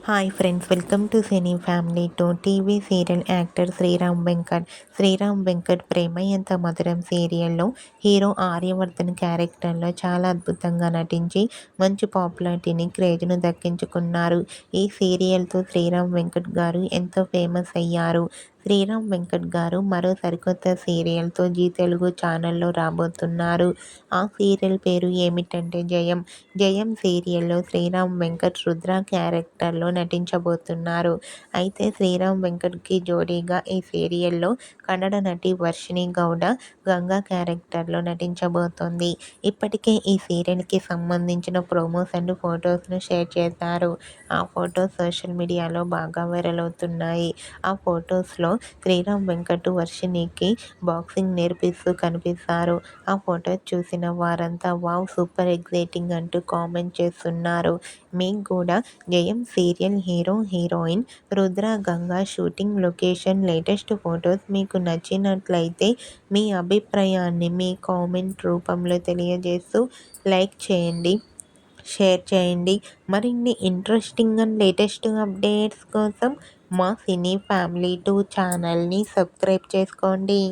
Hi friends, welcome to cine family two. TV serial actor Sriram Venkat. Sriram Venkat Prema Entha Madhuram సీరియల్లో hero Aryavardhan క్యారెక్టర్లో చాలా అద్భుతంగా నటించి మంచి పాపులారిటీని, క్రేజ్ను దక్కించుకున్నారు. ఈ సీరియల్తో శ్రీరామ్ వెంకట్ గారు ఎంతో ఫేమస్ అయ్యారు. శ్రీరామ్ వెంకట్ గారు మరో సరికొత్త సీరియల్తో జీ తెలుగు ఛానల్లో రాబోతున్నారు. ఆ సీరియల్ పేరు ఏమిటంటే జయం. జయం సీరియల్లో శ్రీరామ్ వెంకట్ రుద్ర క్యారెక్టర్లో నటించబోతున్నారు. అయితే శ్రీరామ్ వెంకట్కి జోడీగా ఈ సీరియల్లో కన్నడ నటి వర్షిణి గౌడ గంగా క్యారెక్టర్లో నటించబోతోంది. ఇప్పటికే ఈ సీరియల్కి సంబంధించిన ప్రోమోస్ అండ్ ఫొటోస్ను షేర్ చేశారు. ఆ ఫొటోస్ సోషల్ మీడియాలో బాగా వైరల్ అవుతున్నాయి. ఆ ఫొటోస్లో శ్రీరామ్ వెంకట్ వర్షిణికి బాక్సింగ్ నేర్పిస్తూ కనిపిస్తారు. ఆ ఫొటోస్ చూసిన వారంతా వావ్, సూపర్ ఎగ్జైటింగ్ అంటూ కామెంట్ చేస్తున్నారు. మీకు కూడా జయం serial hero heroine Rudra Ganga shooting location latest photos మీకు నచ్చినట్లయితే మీ అభిప్రాయాన్ని మీ కామెంట్ రూపంలో తెలియజేస్తూ లైక్ చేయండి, షేర్ చేయండి. మరిన్ని ఇంట్రెస్టింగ్ అండ్ లేటెస్ట్ అప్డేట్స్ కోసం మా సినీ ఫ్యామిలీ 2 ఛానల్ని సబ్స్క్రైబ్ చేసుకోండి.